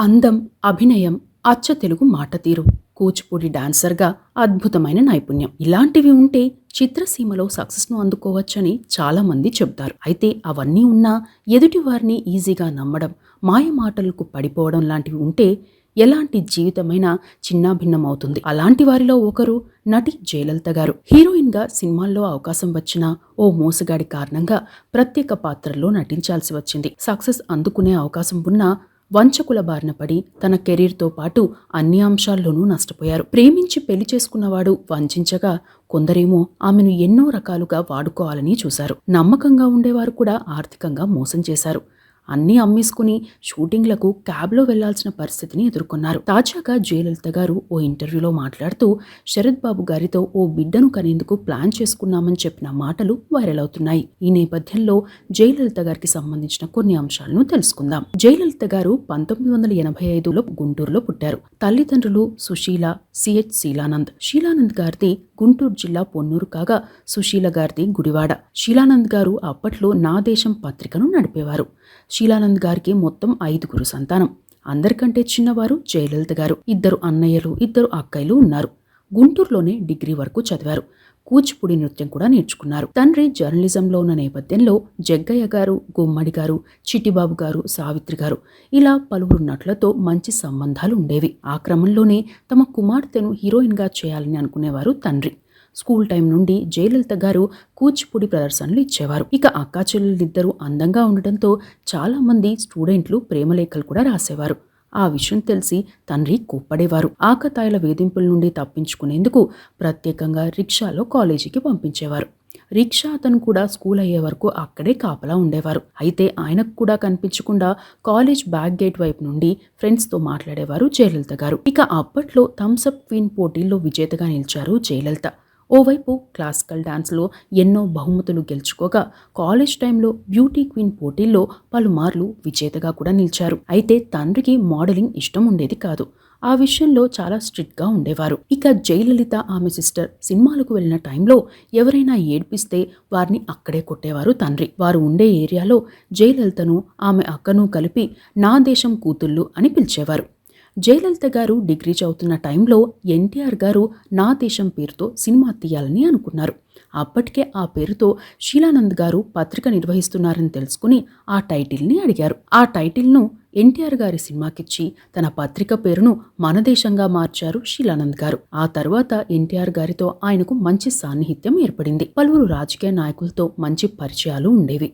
అందం, అభినయం, అచ్చ తెలుగు మాట తీరు, కూచిపూడి డాన్సర్గా అద్భుతమైన నైపుణ్యం ఇలాంటివి ఉంటే చిత్రసీమలో సక్సెస్ను అందుకోవచ్చని చాలామంది చెబుతారు. అయితే అవన్నీ ఉన్నా ఎదుటివారిని ఈజీగా నమ్మడం, మాయ మాటలకు పడిపోవడం లాంటివి ఉంటే ఎలాంటి జీవితమైనా చిన్నాభిన్నమవుతుంది. అలాంటి వారిలో ఒకరు నటి జయలలిత గారు. హీరోయిన్గా సినిమాల్లో అవకాశం వచ్చినా ఓ మోసగాడి కారణంగా ప్రత్యేక పాత్రల్లో నటించాల్సి వచ్చింది. సక్సెస్ అందుకునే అవకాశం ఉన్నా వంచకుల బారిన పడి తన కెరీర్తో పాటు అన్ని అంశాల్లోనూ నష్టపోయారు. ప్రేమించి పెళ్లి చేసుకున్నవాడు వంచగా, కొందరేమో ఆమెను ఎన్నో రకాలుగా వాడుకోవాలని చూశారు. నమ్మకంగా ఉండేవారు కూడా ఆర్థికంగా మోసం చేశారు. అన్నీ అమ్మేసుకుని షూటింగ్లకు క్యాబ్లో వెళ్లాల్సిన పరిస్థితిని ఎదుర్కొన్నారు. తాజాగా జయలలిత గారు ఓ ఇంటర్వ్యూలో మాట్లాడుతూ శరత్ బాబు గారితో ఓ బిడ్డను కనేందుకు ప్లాన్ చేసుకున్నామని చెప్పిన మాటలు వైరల్ అవుతున్నాయి. ఈ నేపథ్యంలో జయలలిత గారికి సంబంధించిన కొన్ని అంశాలను తెలుసుకుందాం. జయలలిత గారు 1985లో గుంటూరులో పుట్టారు. తల్లిదండ్రులు సుశీల, సిహెచ్ శీలానంద్. శీలానంద్ గారిది గుంటూరు జిల్లా పొన్నూరు కాగా సుశీల గారిది గుడివాడ. శీలానంద్ గారు అప్పట్లో నా దేశం పత్రికను నడిపేవారు. శీలానంద్ గారికి మొత్తం 5 సంతానం. అందరికంటే చిన్నవారు జయలలిత గారు. 2 అన్నయ్యలు, 2 అక్కయ్యలు ఉన్నారు. గుంటూరులోనే డిగ్రీ వరకు చదివారు. కూచిపూడి నృత్యం కూడా నేర్చుకున్నారు. తండ్రి జర్నలిజంలో ఉన్న నేపథ్యంలో జగ్గయ్య గారు, గుమ్మడి గారు, చిట్టిబాబు గారు, సావిత్రి గారు ఇలా పలువురు నటులతో మంచి సంబంధాలు ఉండేవి. ఆ క్రమంలోనే తమ కుమార్తెను హీరోయిన్గా చేయాలని అనుకునేవారు తండ్రి. స్కూల్ టైం నుండి జయలలిత గారు కూచిపూడి ప్రదర్శనలు ఇచ్చేవారు. ఇక అక్కా చెల్లెలిద్దరూ అందంగా ఉండటంతో చాలామంది స్టూడెంట్లు ప్రేమలేఖలు కూడా రాసేవారు. ఆ విషయం తెలిసి తండ్రి కోప్పడేవారు. ఆకతాయిల వేధింపుల నుండి తప్పించుకునేందుకు ప్రత్యేకంగా రిక్షాలో కాలేజీకి పంపించేవారు. రిక్షా అతను కూడా స్కూల్ అయ్యే వరకు అక్కడే కాపలా ఉండేవారు. అయితే ఆయనకు కూడా కనిపించకుండా కాలేజ్ బ్యాక్ గేట్ వైపు నుండి ఫ్రెండ్స్తో మాట్లాడేవారు జయలలిత గారు. ఇక అప్పట్లో థమ్సప్ క్వీన్ పోటీల్లో విజేతగా నిలిచారు జయలలిత. ఓవైపు క్లాసికల్ డాన్స్లో ఎన్నో బహుమతులు గెలుచుకోగా కాలేజ్ టైంలో బ్యూటీ క్వీన్ పోటీల్లో పలుమార్లు విజేతగా కూడా నిలిచారు. అయితే తండ్రికి మోడలింగ్ ఇష్టం ఉండేది కాదు. ఆ విషయంలో చాలా స్ట్రిక్ట్గా ఉండేవారు. ఇక జయలలిత ఆమె సిస్టర్ సినిమాలకు వెళ్ళిన టైంలో ఎవరైనా ఏడ్పిస్తే వారిని అక్కడే కొట్టేవారు తండ్రి. వారు ఉండే ఏరియాలో జయలలితను ఆమె అక్కను కలిపి నా దేశం కూతుళ్ళు అని పిలిచేవారు. జయలలిత గారు డిగ్రీ చదువుతున్న టైంలో ఎన్టీఆర్ గారు నా దేశం పేరుతో సినిమా తీయాలని అనుకున్నారు. అప్పటికే ఆ పేరుతో శీలానంద్ గారు పత్రిక నిర్వహిస్తున్నారని తెలుసుకుని ఆ టైటిల్ని అడిగారు. ఆ టైటిల్ను ఎన్టీఆర్ గారి సినిమాకిచ్చి తన పత్రిక పేరును మన దేశంగా మార్చారు శీలానంద్ గారు. ఆ తర్వాత ఎన్టీఆర్ గారితో ఆయనకు మంచి సాన్నిహిత్యం ఏర్పడింది. పలువురు రాజకీయ నాయకులతో మంచి పరిచయాలు ఉండేవి.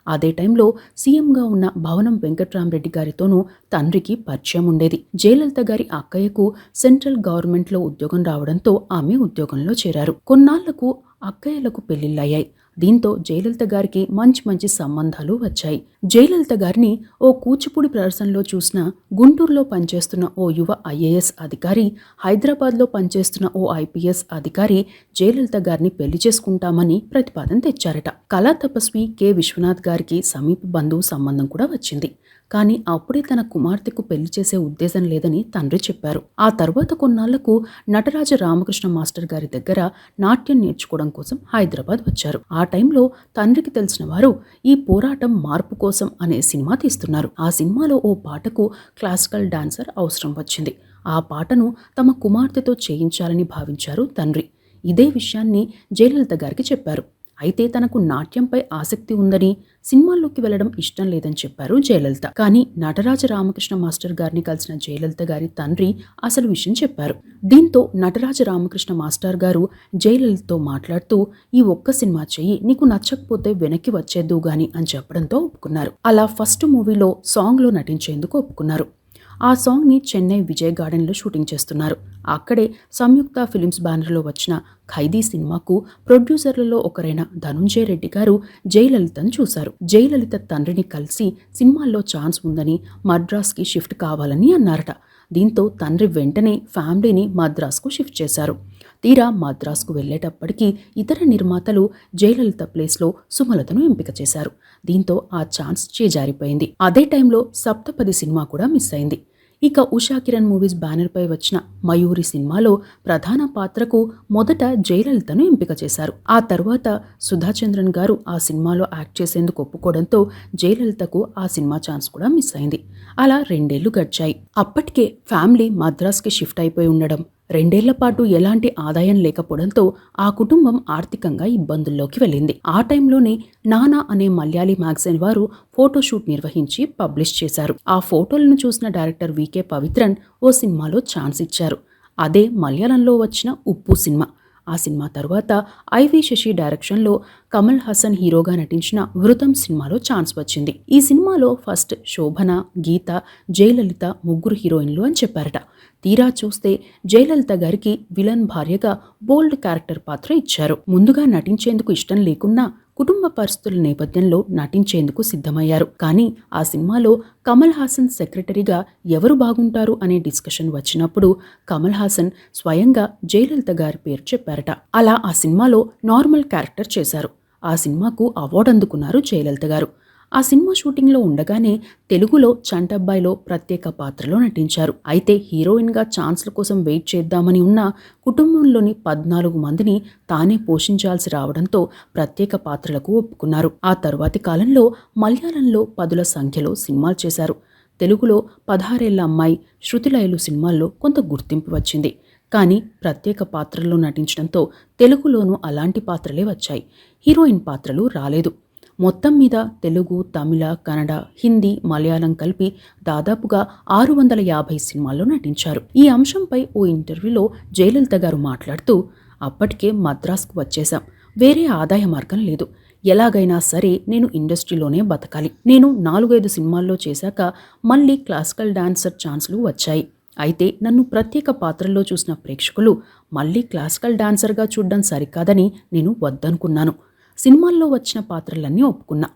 అదే టైంలో సీఎంగా ఉన్న భవనం వెంకట్రామరెడ్డి గారితోనూ తండ్రికి పరిచయం ఉండేది. జయలలిత గారి అక్కయ్యకు సెంట్రల్ గవర్నమెంట్లో ఉద్యోగం రావడంతో ఆమె ఉద్యోగంలో చేరారు. కొన్నాళ్లకు అక్కయ్యలకు పెళ్లిళ్ళయ్యాయి. దీంతో జయలలిత గారికి మంచి సంబంధాలు వచ్చాయి. జయలలిత గారిని ఓ కూచిపూడి ప్రదర్శనలో చూసిన గుంటూరులో పనిచేస్తున్న ఓ యువ ఐఏఎస్ అధికారి, హైదరాబాద్లో పనిచేస్తున్న ఓ ఐపీఎస్ అధికారి జయలలిత గారిని పెళ్లి చేసుకుంటామని ప్రతిపాదన తెచ్చారట. కళా తపస్వి కె విశ్వనాథ్ గారికి సమీప బంధువు సంబంధం కూడా వచ్చింది. కానీ అప్పుడే తన కుమార్తెకు పెళ్లి చేసే ఉద్దేశం లేదని తండ్రి చెప్పారు. ఆ తర్వాత కొన్నాళ్లకు నటరాజ రామకృష్ణ మాస్టర్ గారి దగ్గర నాట్యం నేర్చుకోవడం కోసం హైదరాబాద్ వచ్చారు. ఆ టైంలో తండ్రికి తెలిసిన వారు ఈ పోరాటం మార్పు కోసం అనే సినిమా తీస్తున్నారు. ఆ సినిమాలో ఓ పాటకు క్లాసికల్ డాన్సర్ అవసరం వచ్చింది. ఆ పాటను తమ కుమార్తెతో చేయించాలని భావించారు తండ్రి. ఇదే విషయాన్ని జయలలిత గారికి చెప్పారు. అయితే తనకు నాట్యంపై ఆసక్తి ఉందని, సినిమాల్లోకి వెళ్లడం ఇష్టం లేదని చెప్పారు జయలలిత. కానీ నటరాజ రామకృష్ణ మాస్టర్ గారిని కలిసిన జయలలిత గారి తండ్రి అసలు విషయం చెప్పారు. దీంతో నటరాజ రామకృష్ణ మాస్టర్ గారు జయలలితతో మాట్లాడుతూ ఈ ఒక్క సినిమా చెయ్యి, నీకు నచ్చకపోతే వెనక్కి వచ్చేద్దు గాని అని చెప్పడంతో ఒప్పుకున్నారు. అలా ఫస్ట్ మూవీలో సాంగ్లో నటించేందుకు ఒప్పుకున్నారు. ఆ సాంగ్ని చెన్నై విజయ్ గార్డెన్లో షూటింగ్ చేస్తున్నారు. అక్కడే సంయుక్త ఫిలిమ్స్ బ్యానర్లో వచ్చిన ఖైదీ సినిమాకు ప్రొడ్యూసర్లలో ఒకరైన ధనుంజయ రెడ్డి గారు జయలలితను చూశారు. జయలలిత తండ్రిని కలిసి సినిమాల్లో ఛాన్స్ ఉందని మద్రాస్కి షిఫ్ట్ కావాలని అన్నారట. దీంతో తండ్రి వెంటనే ఫ్యామిలీని మద్రాస్కు షిఫ్ట్ చేశారు. తీరా మద్రాస్కు వెళ్లేటప్పటికీ ఇతర నిర్మాతలు జయలలిత ప్లేస్లో సుమలతను ఎంపిక చేశారు. దీంతో ఆ ఛాన్స్ చేజారిపోయింది. అదే టైంలో సప్తపది సినిమా కూడా మిస్ అయింది. ఇక ఉషా కిరణ్ మూవీస్ బ్యానర్పై వచ్చిన మయూరి సినిమాలో ప్రధాన పాత్రకు మొదట జయలలితను ఎంపిక చేశారు. ఆ తర్వాత సుధాచంద్రన్ గారు ఆ సినిమాలో యాక్ట్ చేసేందుకు ఒప్పుకోవడంతో జయలలితకు ఆ సినిమా ఛాన్స్ కూడా మిస్ అయింది. అలా 2 ఏళ్లు గడిచాయి. అప్పటికే ఫ్యామిలీ మద్రాస్కి షిఫ్ట్ అయిపోయి ఉండడం, 2 ఏళ్ల పాటు ఎలాంటి ఆదాయం లేకపోవడంతో ఆ కుటుంబం ఆర్థికంగా ఇబ్బందుల్లోకి వెళ్ళింది. ఆ టైంలోనే నానా అనే మలయాళీ మ్యాగజైన్ వారు ఫోటోషూట్ నిర్వహించి పబ్లిష్ చేశారు. ఆ ఫోటోలను చూసిన డైరెక్టర్ వికే పవిత్రన్ ఓ సినిమాలో ఛాన్స్ ఇచ్చారు. అదే మలయాళంలో వచ్చిన ఉప్పు సినిమా. ఆ సినిమా తర్వాత ఐవి శశి డైరెక్షన్లో కమల్ హాసన్ హీరోగా నటించిన వృతం సినిమాలో ఛాన్స్ వచ్చింది. ఈ సినిమాలో ఫస్ట్ శోభన, గీత, జయలలిత ముగ్గురు హీరోయిన్లు అని చెప్పారట. తీరా చూస్తే జయలలిత గారికి విలన్ భార్యగా బోల్డ్ క్యారెక్టర్ పాత్ర ఇచ్చారు. ముందుగా నటించేందుకు ఇష్టం లేకున్నా కుటుంబ పరిస్థితుల నేపథ్యంలో నటించేందుకు సిద్ధమయ్యారు. కానీ ఆ సినిమాలో కమల్ హాసన్ సెక్రటరీగా ఎవరు బాగుంటారు అనే డిస్కషన్ వచ్చినప్పుడు కమల్ హాసన్ స్వయంగా జయలలిత గారి పేరు చెప్పారట. అలా ఆ సినిమాలో నార్మల్ క్యారెక్టర్ చేశారు. ఆ సినిమాకు అవార్డు అందుకున్నారు జయలలిత గారు. ఆ సినిమా షూటింగ్లో ఉండగానే తెలుగులో చంటబ్బాయిలో ప్రత్యేక పాత్రలో నటించారు. అయితే హీరోయిన్గా ఛాన్స్ల కోసం వెయిట్ చేద్దామని ఉన్న కుటుంబంలోని 14 మందిని తానే పోషించాల్సి రావడంతో ప్రత్యేక పాత్రలకు ఒప్పుకున్నారు. ఆ తరువాతి కాలంలో మలయాళంలో 10ల సంఖ్యలో సినిమాలు చేశారు. తెలుగులో 16 ఏళ్ల అమ్మాయి, శృతిలయలు సినిమాల్లో కొంత గుర్తింపు వచ్చింది. కానీ ప్రత్యేక పాత్రల్లో నటించడంతో తెలుగులోనూ అలాంటి పాత్రలే వచ్చాయి. హీరోయిన్ పాత్రలు రాలేదు. మొత్తం మీద తెలుగు, తమిళ, కన్నడ, హిందీ, మలయాళం కలిపి దాదాపుగా 650 సినిమాల్లో నటించారు. ఈ అంశంపై ఓ ఇంటర్వ్యూలో జయలలిత గారు మాట్లాడుతూ, అప్పటికే మద్రాస్కు వచ్చేశాం, వేరే ఆదాయ మార్గం లేదు, ఎలాగైనా సరే నేను ఇండస్ట్రీలోనే బతకాలి. నేను 4-5 సినిమాల్లో చేశాక మళ్ళీ క్లాసికల్ డాన్సర్ ఛాన్స్లు వచ్చాయి. అయితే నన్ను ప్రత్యేక పాత్రల్లో చూసిన ప్రేక్షకులు మళ్ళీ క్లాసికల్ డాన్సర్గా చూడడం సరికాదని నేను వద్దనుకున్నాను. సినిమాల్లో వచ్చిన పాత్రలన్నీ ఒప్పుకున్నా.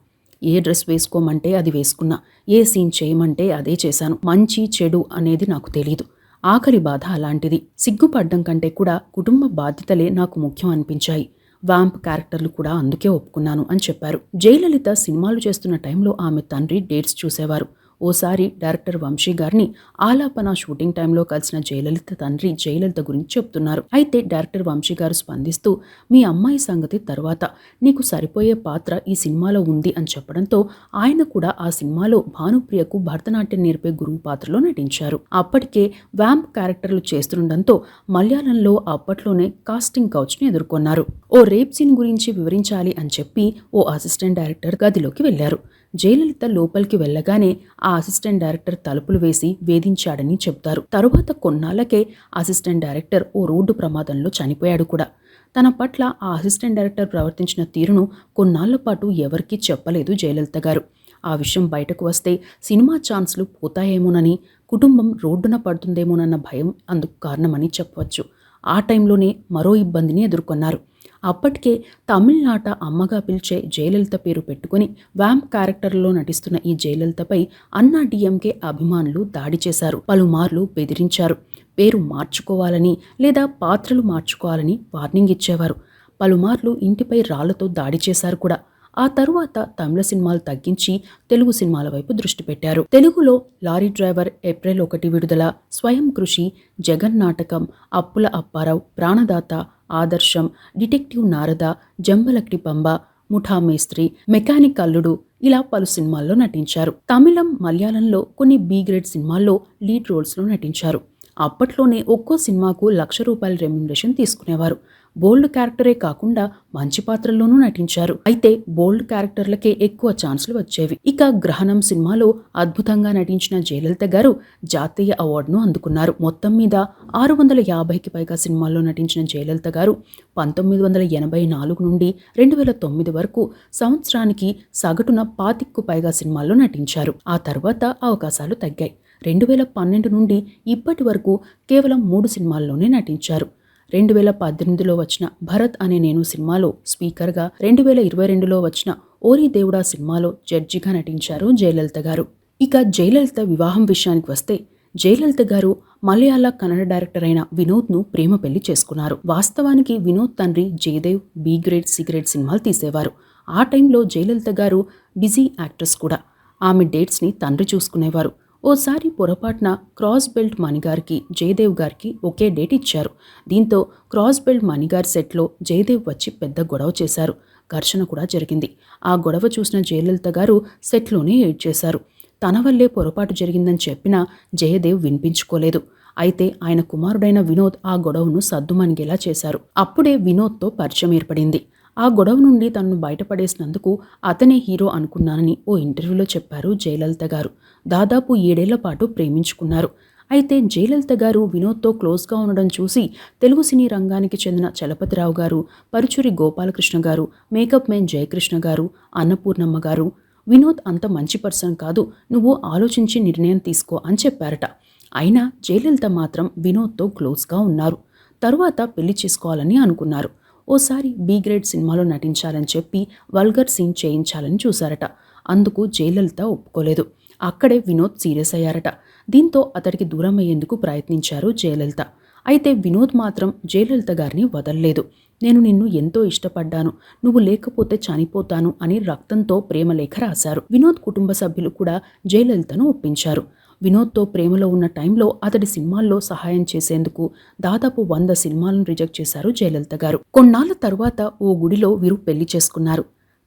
ఏ డ్రెస్ వేసుకోమంటే అది వేసుకున్నా, ఏ సీన్ చేయమంటే అదే చేశాను. మంచి చెడు అనేది నాకు తెలీదు. ఆఖరి బాధ అలాంటిది. సిగ్గుపడ్డం కంటే కూడా కుటుంబ బాధ్యతలే నాకు ముఖ్యం అనిపించాయి. వ్యాంప్ క్యారెక్టర్లు కూడా అందుకే ఒప్పుకున్నాను అని చెప్పారు. జయలలిత సినిమాలు చేస్తున్న టైంలో ఆమె తండ్రి డేట్స్ చూసేవారు. ఓసారి డైరెక్టర్ వంశీ గారిని ఆలాపన షూటింగ్ టైంలో కలిసిన జయలలిత తండ్రి జయలలిత గురించి చెప్తున్నారు. అయితే డైరెక్టర్ వంశీ గారు స్పందిస్తూ, మీ అమ్మాయి సంగతి తర్వాత, నీకు సరిపోయే పాత్ర ఈ సినిమాలో ఉంది అని చెప్పడంతో ఆయన కూడా ఆ సినిమాలో భానుప్రియకు భరతనాట్యం నేర్పే గురువు పాత్రలో నటించారు. అప్పటికే వ్యాంప్ క్యారెక్టర్లు చేస్తుండడంతో మలయాళంలో అప్పట్లోనే కాస్టింగ్ కౌచ్ని ఎదుర్కొన్నారు. ఓ రేప్ సీన్ గురించి వివరించాలి అని చెప్పి ఓ అసిస్టెంట్ డైరెక్టర్ గదిలోకి వెళ్లారు. జయలలిత లోపలికి వెళ్ళగానే ఆ అసిస్టెంట్ డైరెక్టర్ తలుపులు వేసి వేధించాడని చెబుతారు. తరువాత కొన్నాళ్లకే అసిస్టెంట్ డైరెక్టర్ ఓ రోడ్డు ప్రమాదంలో చనిపోయాడు కూడా. తన పట్ల ఆ అసిస్టెంట్ డైరెక్టర్ ప్రవర్తించిన తీరును కొన్నాళ్ల పాటు ఎవరికీ చెప్పలేదు జయలలిత గారు. ఆ విషయం బయటకు వస్తే సినిమా ఛాన్స్లు పోతాయేమోనని, కుటుంబం రోడ్డున పడుతుందేమోనన్న భయం అందుకు కారణమని చెప్పవచ్చు. ఆ టైంలోనే మరో ఇబ్బందిని ఎదుర్కొన్నారు. అప్పటికే తమిళనాట అమ్మగా పిలిచే జయలలిత పేరు పెట్టుకుని వ్యాంప్ క్యారెక్టర్లో నటిస్తున్న ఈ జయలలితపై అన్నా డిఎంకే అభిమానులు దాడి చేశారు. పలుమార్లు బెదిరించారు. పేరు మార్చుకోవాలని లేదా పాత్రలు మార్చుకోవాలని వార్నింగ్ ఇచ్చేవారు. పలుమార్లు ఇంటిపై రాళ్లతో దాడి చేశారు కూడా. ఆ తరువాత తమిళ సినిమాలు తగ్గించి తెలుగు సినిమాల వైపు దృష్టి పెట్టారు. తెలుగులో లారీ డ్రైవర్, ఏప్రిల్ 1 విడుదల, స్వయం కృషి, జగన్ నాటకం, అప్పుల అప్పారావు, ప్రాణదాత, ఆదర్శం, డిటెక్టివ్ నారద, జంబలక్డి పంబ, ముఠా మేస్త్రి, మెకానిక్ అల్లుడు ఇలా పలు సినిమాల్లో నటించారు. తమిళం, మలయాళంలో కొన్ని బి గ్రేడ్ సినిమాల్లో లీడ్ రోల్స్లో నటించారు. అప్పట్లోనే ఒక్కో సినిమాకు ₹1,00,000 రెమ్యునరేషన్ తీసుకునేవారు. బోల్డ్ క్యారెక్టరే కాకుండా మంచి పాత్రల్లోనూ నటించారు. అయితే బోల్డ్ క్యారెక్టర్లకే ఎక్కువ ఛాన్సులు వచ్చేవి. ఇక గ్రహణం సినిమాలో అద్భుతంగా నటించిన జయలలిత గారు జాతీయ అవార్డును అందుకున్నారు. మొత్తం మీద 650కి పైగా సినిమాల్లో నటించిన జయలలిత గారు 1984 నుండి 2009 వరకు సంవత్సరానికి సగటున 25కు పైగా సినిమాల్లో నటించారు. ఆ తర్వాత అవకాశాలు తగ్గాయి. 2012 నుండి ఇప్పటి వరకు కేవలం 3 సినిమాల్లోనే నటించారు. 2018లో వచ్చిన భరత్ అనే నేను సినిమాలో స్పీకర్గా, 2022లో వచ్చిన ఓరి దేవుడా సినిమాలో జడ్జిగా నటించారు జయలలిత గారు. ఇక జయలలిత వివాహం విషయానికి వస్తే, జయలలిత గారు మలయాళ, కన్నడ డైరెక్టర్ అయిన వినోద్ను ప్రేమ పెళ్లి చేసుకున్నారు. వాస్తవానికి వినోద్ తండ్రి Jayadev B grade, C grade సినిమాలు తీసేవారు. ఆ టైంలో జయలలిత గారు బిజీ యాక్ట్రెస్ కూడా. ఆమె డేట్స్ని తండ్రి చూసుకునేవారు. ఓసారి పొరపాటున క్రాస్ బెల్ట్ మణిగారికి జయదేవ్ గారికి ఒకే డేట్ ఇచ్చారు. దీంతో క్రాస్ బెల్ట్ మణిగారి సెట్లో జయదేవ్ వచ్చి పెద్ద గొడవ చేశారు. ఘర్షణ కూడా జరిగింది. ఆ గొడవ చూసిన జయలలిత గారు సెట్లోనే ఏడ్చేశారు. తన వల్లే పొరపాటు జరిగిందని చెప్పినా జయదేవ్ వినిపించుకోలేదు. అయితే ఆయన కుమారుడైన వినోద్ ఆ గొడవను సద్దుమణిగేలా చేశారు. అప్పుడే వినోద్తో పరిచయం ఏర్పడింది. ఆ గొడవ నుండి తనను బయటపడేసినందుకు అతనే హీరో అనుకున్నానని ఓ ఇంటర్వ్యూలో చెప్పారు జయలలిత గారు. దాదాపు 7 ఏళ్ల పాటు ప్రేమించుకున్నారు. అయితే జయలలిత గారు వినోద్తో క్లోజ్గా ఉండడం చూసి తెలుగు సినీ రంగానికి చెందిన చలపతిరావు గారు, పరుచూరి గోపాలకృష్ణ గారు, మేకప్ మ్యాన్ జయకృష్ణ గారు, అన్నపూర్ణమ్మ గారు, వినోద్ అంత మంచి పర్సన్ కాదు, నువ్వు ఆలోచించి నిర్ణయం తీసుకో అని చెప్పారట. అయినా జయలలిత మాత్రం వినోద్తో క్లోజ్గా ఉన్నారు. తరువాత పెళ్లి చేసుకోవాలని అనుకున్నారు. ఓసారి బి గ్రేడ్ సినిమాలో నటించాలని చెప్పి వల్గర్ సీన్ చేయించాలని చూశారట. అందుకు జయలలిత ఒప్పుకోలేదు. అక్కడే వినోద్ సీరియస్ అయ్యారట. దీంతో అతడికి దూరం అయ్యేందుకు ప్రయత్నించారు జయలలిత. అయితే వినోద్ మాత్రం జయలలిత గారిని వదల్లేదు. నేను నిన్ను ఎంతో ఇష్టపడ్డాను, నువ్వు లేకపోతే చనిపోతాను అని రక్తంతో ప్రేమలేఖ రాశారు. వినోద్ కుటుంబ సభ్యులు కూడా జయలలితను ఒప్పించారు. వినోద్తో ప్రేమలో ఉన్న టైంలో అతడి సినిమాల్లో సహాయం చేసేందుకు దాదాపు 100 సినిమాలను రిజెక్ట్ చేశారు జయలలిత గారు. కొన్నాళ్ల తరువాత ఓ గుడిలో వీరు పెళ్లి చేసుకున్నారు.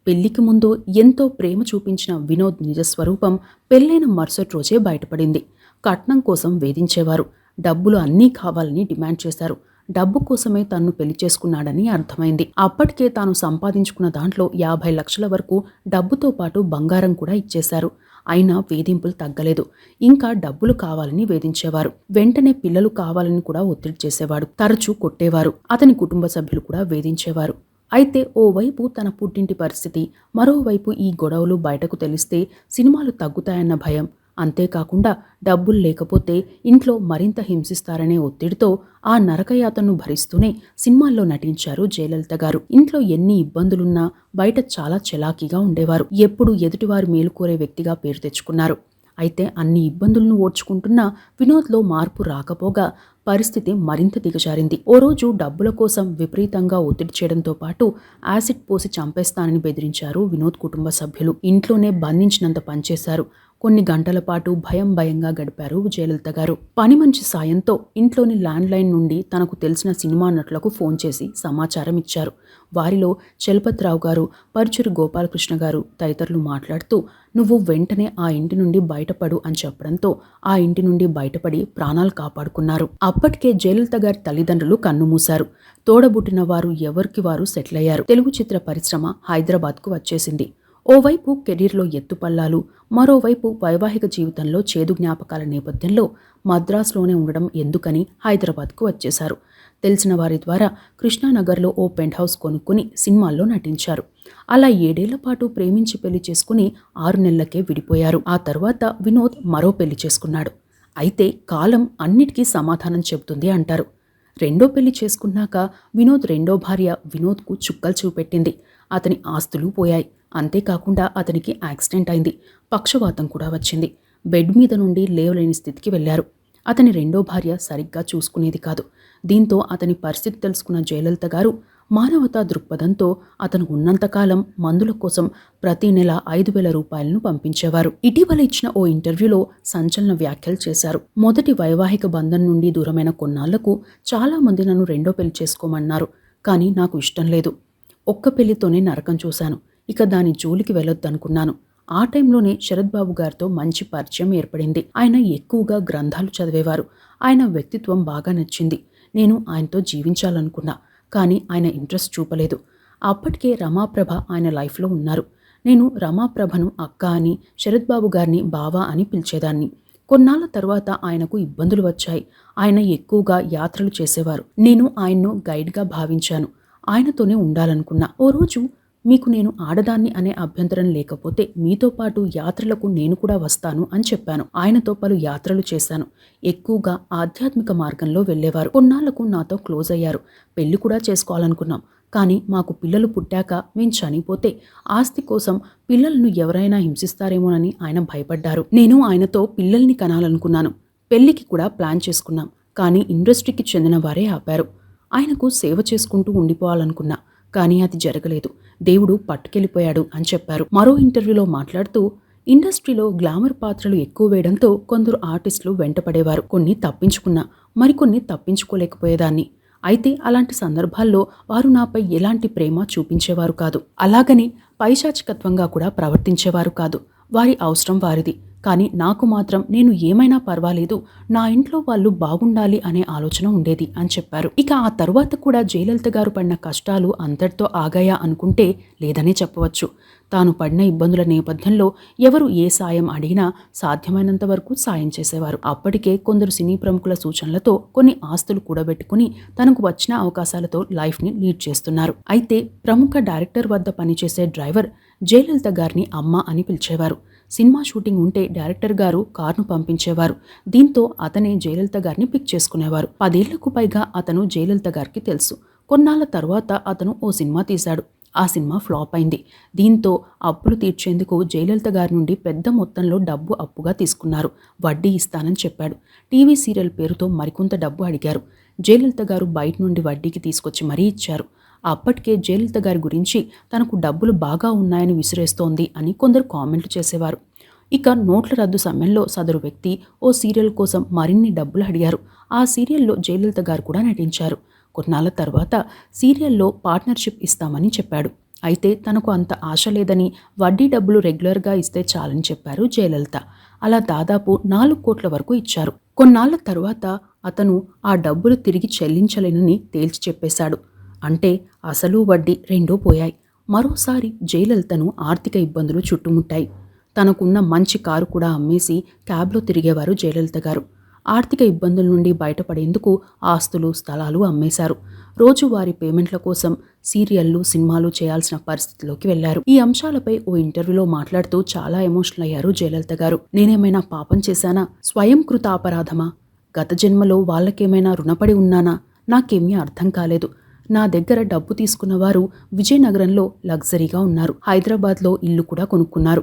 పెళ్లికి ముందు ఎంతో ప్రేమ చూపించిన వినోద్ నిజస్వరూపం పెళ్లైన మరుసటి రోజే బయటపడింది. కట్నం కోసం వేధించేవారు. డబ్బులు అన్నీ కావాలని డిమాండ్ చేశారు. డబ్బు కోసమే తన్ను పెళ్లి చేసుకున్నాడని అర్థమైంది. అప్పటికే తాను సంపాదించుకున్న దాంట్లో 50 లక్షల వరకు డబ్బుతో పాటు బంగారం కూడా ఇచ్చేశారు. అయినా వేధింపులు తగ్గలేదు. ఇంకా డబ్బులు కావాలని వేధించేవారు. వెంటనే పిల్లలు కావాలని కూడా ఒత్తిడి చేసేవాడు. తరచూ కొట్టేవారు. అతని కుటుంబ సభ్యులు కూడా వేధించేవారు. అయితే ఓవైపు తన పుట్టింటి పరిస్థితి, మరోవైపు ఈ గొడవలు బయటకు తెలిస్తే సినిమాలు తగ్గుతాయన్న భయం, అంతేకాకుండా డబ్బులు లేకపోతే ఇంట్లో మరింత హింసిస్తారనే ఒత్తిడితో ఆ నరకయాతను భరిస్తూనే సినిమాల్లో నటించారు జయలలిత గారు. ఇంట్లో ఎన్ని ఇబ్బందులున్నా బయట చాలా చలాకీగా ఉండేవారు. ఎప్పుడూ ఎదుటివారు మేలుకోరే వ్యక్తిగా పేరు తెచ్చుకున్నారు. అయితే అన్ని ఇబ్బందులను ఓర్చుకుంటున్నా వినోద్లో మార్పు రాకపోగా పరిస్థితి మరింత దిగజారింది. ఓ రోజు డబ్బుల కోసం విపరీతంగా ఒత్తిడి చేయడంతో పాటు యాసిడ్ పోసి చంపేస్తానని బెదిరించారు వినోద్ కుటుంబ సభ్యులు. ఇంట్లోనే బంధించినంత పనిచేశారు. కొన్ని గంటల పాటు భయంగా గడిపారు జయలలిత గారు. పని మనిషి సాయంతో ఇంట్లోని ల్యాండ్ లైన్ నుండి తనకు తెలిసిన సినిమా నటులకు ఫోన్ చేసి సమాచారం ఇచ్చారు. వారిలో చలపతిరావు గారు, పరుచూరి గోపాలకృష్ణ గారు తదితరులు మాట్లాడుతూ నువ్వు వెంటనే ఆ ఇంటి నుండి బయటపడు అని చెప్పడంతో ఆ ఇంటి నుండి బయటపడి ప్రాణాలు కాపాడుకున్నారు. అప్పటికే జయలలిత గారి తల్లిదండ్రులు కన్నుమూశారు. తోడబుట్టిన వారు ఎవరికి వారు సెటిల్ అయ్యారు. తెలుగు చిత్ర పరిశ్రమ హైదరాబాద్కు వచ్చేసింది. ఓవైపు కెరీర్లో ఎత్తుపల్లాలు, మరోవైపు వైవాహిక జీవితంలో చేదు జ్ఞాపకాల నేపథ్యంలో మద్రాసులోనే ఉండడం ఎందుకని హైదరాబాద్కు వచ్చేశారు. తెలిసిన వారి ద్వారా కృష్ణానగర్లో ఓ పెంట్ హౌస్ కొనుక్కుని సినిమాల్లో నటించారు. అలా 7 ఏళ్ల పాటు ప్రేమించి పెళ్లి చేసుకుని 6 నెలలకే విడిపోయారు. ఆ తర్వాత వినోద్ మరో పెళ్లి చేసుకున్నాడు. అయితే కాలం అన్నిటికీ సమాధానం చెబుతుంది అంటారు. రెండో పెళ్లి చేసుకున్నాక వినోద్ రెండో భార్య వినోద్కు చుక్కలు చూపెట్టింది. అతని ఆస్తులు పోయాయి. అంతేకాకుండా అతనికి యాక్సిడెంట్ అయింది. పక్షవాతం కూడా వచ్చింది. బెడ్ మీద నుండి లేవలేని స్థితికి వెళ్లారు. అతని రెండో భార్య సరిగ్గా చూసుకునేది కాదు. దీంతో అతని పరిస్థితి తెలుసుకున్న జయలలిత గారు మానవతా దృక్పథంతో అతను ఉన్నంతకాలం మందుల కోసం ప్రతి నెల 5,000 రూపాయలను పంపించేవారు. ఇటీవల ఇచ్చిన ఓ ఇంటర్వ్యూలో సంచలన వ్యాఖ్యలు చేశారు. మొదటి వైవాహిక బంధం నుండి దూరమైన కొన్నాళ్లకు చాలా మంది నన్ను రెండో పెళ్లి చేసుకోమన్నారు. కానీ నాకు ఇష్టం లేదు. ఒక్క పెళ్లితోనే నరకం చూశాను. ఇక దాని జోలికి వెళ్ళొద్దనుకున్నాను. ఆ టైంలోనే శరత్ బాబు గారితో మంచి పరిచయం ఏర్పడింది. ఆయన ఎక్కువగా గ్రంథాలు చదివేవారు. ఆయన వ్యక్తిత్వం బాగా నచ్చింది. నేను ఆయనతో జీవించాలనుకున్నా. కానీ ఆయన ఇంట్రెస్ట్ చూపలేదు. అప్పటికే రమాప్రభ ఆయన లైఫ్లో ఉన్నారు. నేను రమాప్రభను అక్క అని, శరత్ బాబు గారిని బావా అని పిలిచేదాన్ని. కొన్నాళ్ల తర్వాత ఆయనకు ఇబ్బందులు వచ్చాయి. ఆయన ఎక్కువగా యాత్రలు చేసేవారు. నేను ఆయన్ను గైడ్గా భావించాను. ఆయనతోనే ఉండాలనుకున్నా. ఓ రోజు మీకు నేను ఆడదాన్ని అనే అభ్యంతరం లేకపోతే మీతో పాటు యాత్రలకు నేను కూడా వస్తాను అని చెప్పాను. ఆయనతో పలు యాత్రలు చేశాను. ఎక్కువగా ఆధ్యాత్మిక మార్గంలో వెళ్లేవారు. కొన్నాళ్లకు నాతో క్లోజ్ అయ్యారు. పెళ్లి కూడా చేసుకోవాలనుకున్నాం. కానీ మాకు పిల్లలు పుట్టాక మేం చనిపోతే ఆస్తి కోసం పిల్లలను ఎవరైనా హింసిస్తారేమోనని ఆయన భయపడ్డారు. నేను ఆయనతో పిల్లల్ని కనాలనుకున్నాను. పెళ్లికి కూడా ప్లాన్ చేసుకున్నాం. కానీ ఇండస్ట్రీకి చెందిన వారే ఆపారు. ఆయనకు సేవ చేసుకుంటూ ఉండిపోవాలనుకున్నా. కానీ అది జరగలేదు. దేవుడు పట్టుకెళ్ళిపోయాడు అని చెప్పారు. మరో ఇంటర్వ్యూలో మాట్లాడుతూ ఇండస్ట్రీలో గ్లామర్ పాత్రలు ఎక్కువ వేయడంతో కొందరు ఆర్టిస్టులు వెంటపడేవారు. కొన్ని తప్పించుకున్నా, మరికొన్ని తప్పించుకోలేకపోయేదాన్ని. అయితే అలాంటి సందర్భాల్లో వారు నాపై ఎలాంటి ప్రేమ చూపించేవారు కాదు. అలాగని పైశాచికత్వంగా కూడా ప్రవర్తించేవారు కాదు. వారి అవసరం వారిది. కానీ నాకు మాత్రం నేను ఏమైనా పర్వాలేదు, నా ఇంట్లో వాళ్ళు బాగుండాలి అనే ఆలోచన ఉండేది అని చెప్పారు. ఇక ఆ తరువాత కూడా జయలలిత గారు పడిన కష్టాలు అంతటితో ఆగాయా అనుకుంటే లేదనే చెప్పవచ్చు. తాను పడిన ఇబ్బందుల నేపథ్యంలో ఎవరు ఏ సాయం అడిగినా సాధ్యమైనంత వరకు సాయం చేసేవారు. అప్పటికే కొందరు సినీ ప్రముఖుల సూచనలతో కొన్ని ఆస్తులు కూడబెట్టుకుని తనకు వచ్చిన అవకాశాలతో లైఫ్ని లీడ్ చేస్తున్నారు. అయితే ప్రముఖ డైరెక్టర్ వద్ద పనిచేసే డ్రైవర్ జయలలిత గారిని అమ్మ అని పిలిచేవారు. సినిమా షూటింగ్ ఉంటే డైరెక్టర్ గారు కారును పంపించేవారు. దీంతో అతనే జయలలిత గారిని పిక్ చేసుకునేవారు. 10 ఏళ్లకు పైగా అతను జయలలిత గారికి తెలుసు. కొన్నాళ్ల తర్వాత అతను ఓ సినిమా తీశాడు. ఆ సినిమా ఫ్లాప్ అయింది. దీంతో అప్పులు తీర్చేందుకు జయలలిత గారి నుండి పెద్ద మొత్తంలో డబ్బు అప్పుగా తీసుకున్నారు. వడ్డీ ఇస్తానని చెప్పాడు. టీవీ సీరియల్ పేరుతో మరికొంత డబ్బు అడిగారు. జయలలిత గారు బయట నుండి వడ్డీకి తీసుకొచ్చి మరీ ఇచ్చారు. అప్పటికే జయలలిత గారి గురించి తనకు డబ్బులు బాగా ఉన్నాయని విసిరేస్తోంది అని కొందరు కామెంట్లు చేసేవారు. ఇక నోట్ల రద్దు సమయంలో సదరు వ్యక్తి ఓ సీరియల్ కోసం మరిన్ని డబ్బులు అడిగారు. ఆ సీరియల్లో జయలలిత గారు కూడా నటించారు. కొన్నాళ్ల తర్వాత సీరియల్లో పార్ట్నర్షిప్ ఇస్తామని చెప్పాడు. అయితే తనకు అంత ఆశ లేదని వడ్డీ డబ్బులు రెగ్యులర్గా ఇస్తే చాలని చెప్పారు జయలలిత. అలా దాదాపు 4 కోట్ల వరకు ఇచ్చారు. కొన్నాళ్ల తర్వాత అతను ఆ డబ్బులు తిరిగి చెల్లించలేనని తేల్చి చెప్పేశాడు. అంటే అసలు వడ్డీ రెండూ పోయాయి. మరోసారి జయలలితను ఆర్థిక ఇబ్బందులు చుట్టుముట్టాయి. తనకున్న మంచి కారు కూడా అమ్మేసి క్యాబ్లో తిరిగేవారు జయలలిత గారు. ఆర్థిక ఇబ్బందుల నుండి బయటపడేందుకు ఆస్తులు, స్థలాలు అమ్మేశారు. రోజువారీ పేమెంట్ల కోసం సీరియళ్లు, సినిమాలు చేయాల్సిన పరిస్థితిలోకి వెళ్లారు. ఈ అంశాలపై ఓ ఇంటర్వ్యూలో మాట్లాడుతూ చాలా ఎమోషనల్ అయ్యారు జయలలిత గారు. నేనేమైనా పాపం చేశానా? స్వయం కృత అపరాధమా? గత జన్మలో వాళ్ళకేమైనా రుణపడి ఉన్నానా? నాకేమీ అర్థం కాలేదు. నా దగ్గర డబ్బు తీసుకున్న వారు విజయనగరంలో లగ్జరీగా ఉన్నారు. హైదరాబాద్లో ఇల్లు కూడా కొనుక్కున్నారు.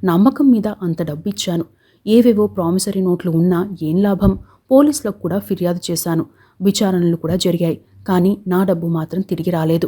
నమ్మకం మీద అంత డబ్బు ఇచ్చాను. ఏవేవో ప్రామిసరీ నోట్లు ఉన్నా ఏం లాభం? పోలీసులకు కూడా ఫిర్యాదు చేశాను. విచారణలు కూడా జరిగాయి. కానీ నా డబ్బు మాత్రం తిరిగి రాలేదు.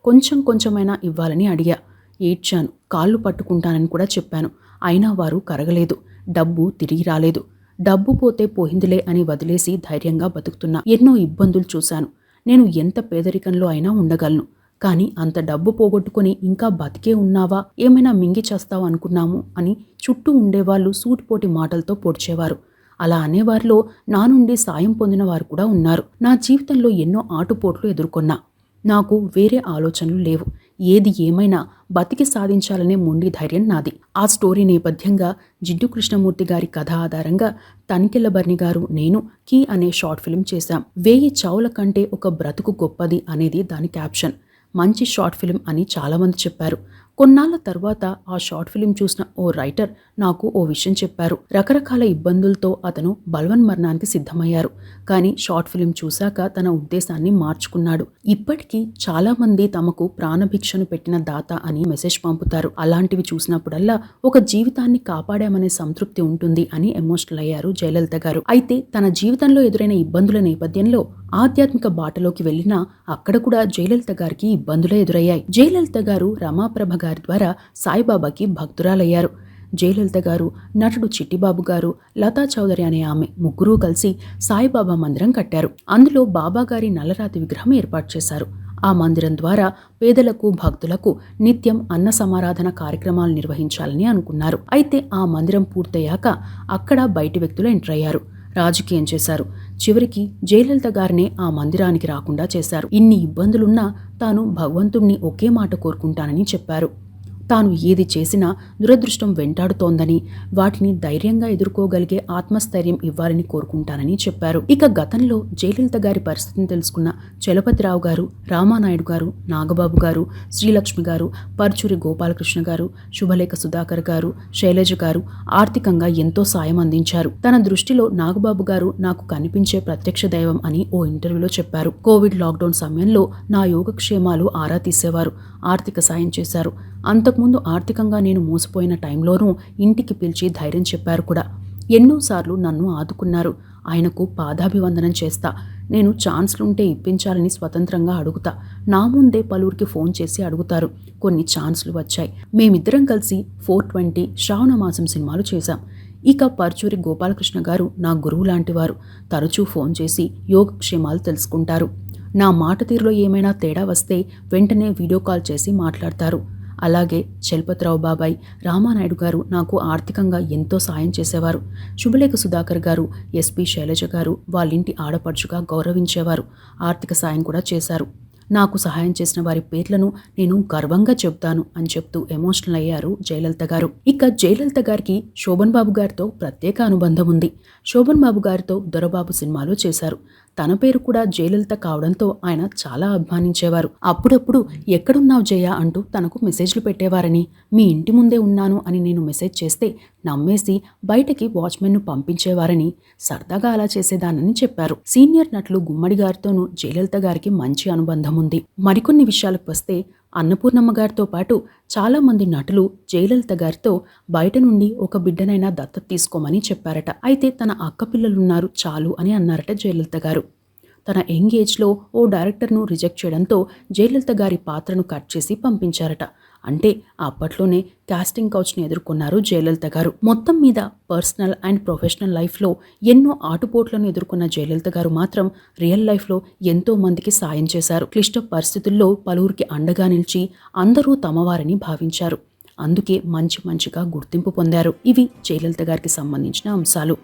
కొంచెం కొంచెమైనా ఇవ్వాలని అడిగా. ఏడ్చాను. కాళ్ళు పట్టుకుంటానని కూడా చెప్పాను. అయినా వారు కరగలేదు. డబ్బు తిరిగి రాలేదు. డబ్బు పోతే పోయిందిలే అని వదిలేసి ధైర్యంగా బతుకుతున్నా. ఎన్నో ఇబ్బందులు చూశాను. నేను ఎంత పేదరికంలో అయినా ఉండగలను. కానీ అంత డబ్బు పోగొట్టుకుని ఇంకా బతికే ఉన్నావా, ఏమైనా మింగి చేస్తావా అనుకున్నాము అని చుట్టూ ఉండేవాళ్ళు సూటిపోటి మాటలతో పొడిచేవారు. అలా అనేవారిలో నా నుండి సాయం పొందిన వారు కూడా ఉన్నారు. నా జీవితంలో ఎన్నో ఆటుపోట్లు ఎదుర్కొన్నా. నాకు వేరే ఆలోచనలు లేవు. ఏది ఏమైనా బతికి సాధించాలనే మొండి ధైర్యం నాది. ఆ స్టోరీ నేపథ్యంగా జిడ్డు కృష్ణమూర్తి గారి కథ ఆధారంగా తనికెళ్లబర్ని గారు, నేను కీ అనే షార్ట్ ఫిల్మ్ చేశాం. 1000 చావుల కంటే ఒక బ్రతుకు గొప్పది అనేది దాని క్యాప్షన్. మంచి షార్ట్ ఫిల్మ్ అని చాలామంది చెప్పారు. కొన్నాళ్ల తర్వాత ఆ షార్ట్ ఫిల్మ్ చూసిన ఓ రైటర్ నాకు ఓ విషయం చెప్పారు. రకరకాల ఇబ్బందులతో అతను బలవన్మరణానికి సిద్ధమయ్యారు. కానీ షార్ట్ ఫిల్మ్ చూశాక తన ఉద్దేశాన్ని మార్చుకున్నాడు. ఇప్పటికీ చాలా మంది తమకు ప్రాణభిక్షను పెట్టిన దాత అని మెసేజ్ పంపుతారు. అలాంటివి చూసినప్పుడల్లా ఒక జీవితాన్ని కాపాడామనే సంతృప్తి ఉంటుంది అని ఎమోషనల్ అయ్యారు జయలలిత గారు. అయితే తన జీవితంలో ఎదురైన ఇబ్బందుల నేపథ్యంలో ఆధ్యాత్మిక బాటలోకి వెళ్లినా అక్కడ కూడా జయలలిత గారికి ఇబ్బందులే ఎదురయ్యాయి. జయలలిత గారు రమాప్రభ గారి ద్వారా సాయిబాబాకి భక్తురాలయ్యారు. జయలలిత గారు, నటుడు చిట్టిబాబు గారు, లతా చౌదరి అనే ఆమె ముగ్గురూ కలిసి సాయిబాబా మందిరం కట్టారు. అందులో బాబాగారి నల్లరాతి విగ్రహం ఏర్పాటు చేశారు. ఆ మందిరం ద్వారా పేదలకు, భక్తులకు నిత్యం అన్న సమారాధన కార్యక్రమాలు నిర్వహించాలని అనుకున్నారు. అయితే ఆ మందిరం పూర్తయ్యాక అక్కడ బయటి వ్యక్తులు ఎంటర్ అయ్యారు. రాజకీయం చేశారు. చివరికి జయలలిత గారినే ఆ మందిరానికి రాకుండా చేశారు. ఇన్ని ఇబ్బందులున్నా తాను భగవంతుణ్ణి ఒకే మాట కోరుకుంటానని చెప్పారు. తాను ఏది చేసినా దురదృష్టం వెంటాడుతోందని, వాటిని ధైర్యంగా ఎదుర్కోగలిగే ఆత్మస్థైర్యం ఇవ్వాలని కోరుకుంటానని చెప్పారు. ఇక గతంలో జయలలిత గారి పరిస్థితిని తెలుసుకున్న చలపతిరావు గారు, రామానాయుడు గారు, నాగబాబు గారు, శ్రీలక్ష్మి గారు, పరుచూరి గోపాలకృష్ణ గారు, శుభలేఖ సుధాకర్ గారు, శైలజ గారు ఆర్థికంగా ఎంతో సాయం అందించారు. తన దృష్టిలో నాగబాబు గారు నాకు కనిపించే ప్రత్యక్ష దైవం అని ఓ ఇంటర్వ్యూలో చెప్పారు. కోవిడ్ లాక్డౌన్ సమయంలో నా యోగక్షేమాలు ఆరా తీసేవారు. ఆర్థిక సాయం చేశారు. అంతకుముందు ఆర్థికంగా నేను మోసపోయిన టైంలోనూ ఇంటికి పిలిచి ధైర్యం చెప్పారు కూడా. ఎన్నోసార్లు నన్ను ఆదుకున్నారు. ఆయనకు పాదాభివందనం చేస్తా. నేను ఛాన్స్లుంటే ఇప్పించాలని స్వతంత్రంగా అడుగుతా. నా ముందే పలువురికి ఫోన్ చేసి అడుగుతారు. కొన్ని ఛాన్స్లు వచ్చాయి. మేమిద్దరం కలిసి 420, శ్రావణమాసం సినిమాలు చేశాం. ఇక పర్చూరి గోపాలకృష్ణ గారు నా గురువు లాంటివారు. తరచూ ఫోన్ చేసి యోగక్షేమాలు తెలుసుకుంటారు. నా మాట తీరులో ఏమైనా తేడా వస్తే వెంటనే వీడియో కాల్ చేసి మాట్లాడతారు. అలాగే చలపతిరావు బాబాయ్, రామానాయుడు గారు నాకు ఆర్థికంగా ఎంతో సాయం చేసేవారు. శుభలేఖ సుధాకర్ గారు, ఎస్పి శైలజ గారు వాళ్ళింటి ఆడపడుచుగా గౌరవించేవారు. ఆర్థిక సాయం కూడా చేశారు. నాకు సహాయం చేసిన వారి పేర్లను నేను గర్వంగా చెబుతాను అని చెప్తూ ఎమోషనల్ అయ్యారు జయలలిత గారు. ఇక జయలలిత గారికి శోభన్ బాబు గారితో ప్రత్యేక అనుబంధం ఉంది. శోభన్ బాబు గారితో దొరబాబు సినిమాలో చేశారు. తన పేరు కూడా జయలలిత కావడంతో ఆయన చాలా అభిమానించేవారు. అప్పుడప్పుడు ఎక్కడున్నావు జయ అంటూ తనకు మెసేజ్లు పెట్టేవారని, మీ ఇంటి ముందే ఉన్నాను అని నేను మెసేజ్ చేస్తే నమ్మేసి బయటకి వాచ్మెన్ను పంపించేవారని, సరదాగా అలా చేసేదానని చెప్పారు. సీనియర్ నటులు గుమ్మడి గారితోనూ జయలలిత గారికి మంచి అనుబంధం ఉంది. మరికొన్ని విషయాలకు వస్తే అన్నపూర్ణమ్మ గారితో పాటు చాలామంది నటులు జయలలిత గారితో బయట నుండి ఒక బిడ్డనైనా దత్తత తీసుకోమని చెప్పారట. అయితే తన అక్క పిల్లలున్నారు చాలు అని అన్నారట జయలలిత గారు. తన యంగ్ ఏజ్లో ఓ డైరెక్టర్ను రిజెక్ట్ చేయడంతో జయలలిత గారి పాత్రను కట్ చేసి పంపించారట. అంటే అప్పట్లోనే కాస్టింగ్ కౌచ్ని ఎదుర్కొన్నారు జయలలిత గారు. మొత్తం మీద పర్సనల్ అండ్ ప్రొఫెషనల్ లైఫ్లో ఎన్నో ఆటుపోట్లను ఎదుర్కొన్న జయలలిత గారు మాత్రం రియల్ లైఫ్లో ఎంతో మందికి సాయం చేశారు. క్లిష్ట పరిస్థితుల్లో పలువురికి అండగా నిలిచి అందరూ తమవారని భావించారు. అందుకే మంచిగా గుర్తింపు పొందారు. ఇవి జయలలిత గారికి సంబంధించిన అంశాలు.